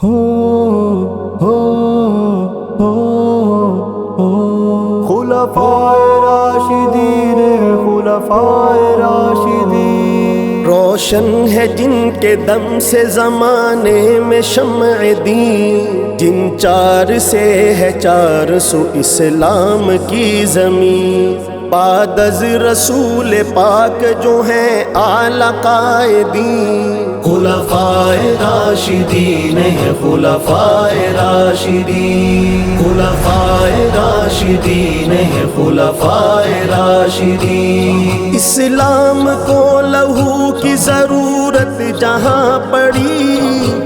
ہو ہو ہو ہو خلفائے راشدین، خلفائے راشدین روشن ہے جن کے دم سے زمانے میں شمع دین، جن چار سے ہے 400 اسلام کی زمین، بعد از رسول پاک جو ہیں اعلی قائدین، خلفائے راشدین ہیں خلفائے راشدین، خلفائے راشدین ہیں خلفائے راشدین۔ اسلام کو لہو کی ضرورت جہاں پڑی،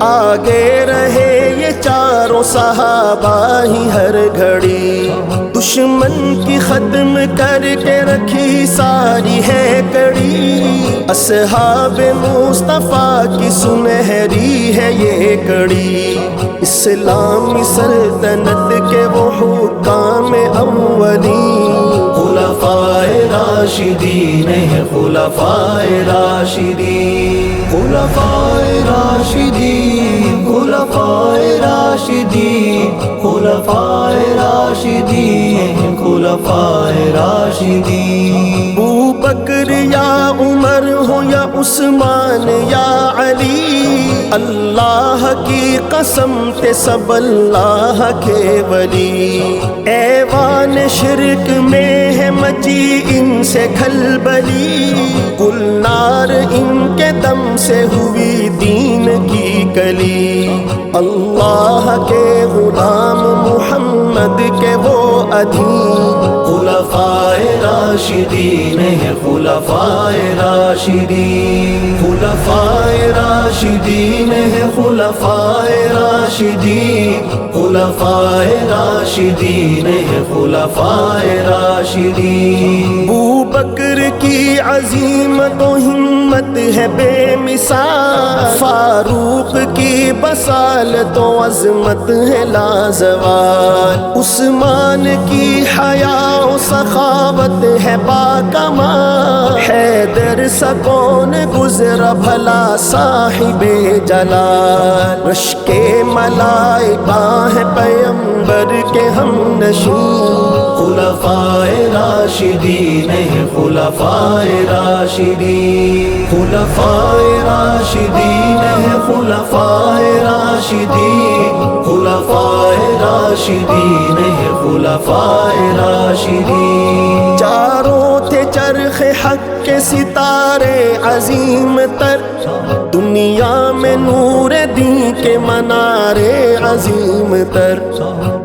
آگے رہے یہ چاروں صحابہ ہی ہر گھڑی، دشمن کی ختم کر کے رکھی ساری ہے کڑی، اصحاب مصطفیٰ کی سنہری ہے یہ کڑی، اسلامی سلطنت کے وہ حکام اولین، خلفائے راشدین ہیں خلفائے راشدین، خلفائے راشدین، خلفائے راشدین، خلفائے راشدین، خلفائے راشدین۔ ابو بکر یا عمر ہو یا عثمان یا علی، اللہ کی قسم تے سب اللہ کے ولی، ایوان شرک میں ہے مچی ان سے کھلبلی، گلنار ان کے دم سے ہوئی دین کی کلی، اللہ کے غلام محمد کے وہ ادھین، خلفائے راشدین ہیں خلفائے راشدین، خلفائے راشدین ہیں خلفائے راشدین، خلفائے راشدین ہیں خلفائے راشدین۔ ابو بکر کی عظیمت و ہمت ہے بے مثال، فاروق کی بصالت و عظمت ہے لازوال، عثمان کی حیا و سخاوت ہے باکمال، حیدر سا کون گزرا بھلا صاحب جلال، رشک ملائکہ ہے پیمبر کے ہم نشین، خلفائے راشدین ہیں خلفائے راشدین، خلفائے راشدین ہیں خلفائے راشدین، خلفائے راشدین ہیں خلفائے راشدین۔ چاروں تھے چرخ حق کے ستارے عظیم تر، دنیا میں نور دین کے منارے عظیم تر،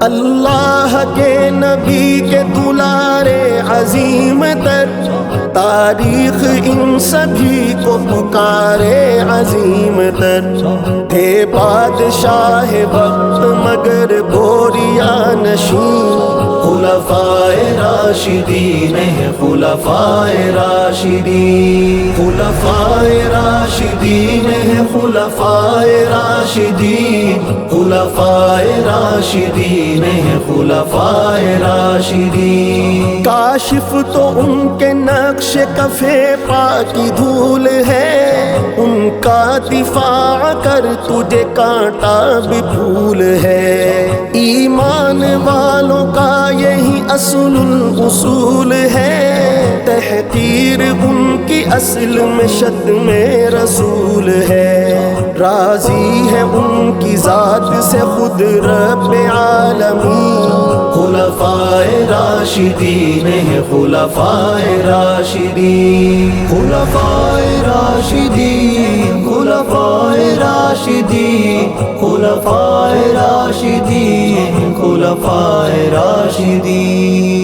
اللہ کے نبی کے دلارے عظیم تر، تاریخ ان سبھی کو پکارے عظیم تر، تھے بادشاہ وقت مگر بوریا نشین، خلفائے راشدین ہیں خلفائے راشدین، خلفائے راشدین ہیں خلفائے راشدین، خلفائے راشدین ہیں خلفائے راشدین۔ کاشف تو ان کے نقش کفے پا کی دھول ہے، ان کا دفاع کر تجھے کانٹا بھی پھول ہے، ایمان والوں کا یہی اصل الاصول ہے، تحقیر ان کی اصل میں شتم رسول ہے، راضی ہے ان کی ذات سے خود رب عالمین، خلفائے راشدین ہیں خلفائے راشدین، خلفائے راشدین، خلفائے راشدین، خلفائے راشدین، خلفائے راشدین۔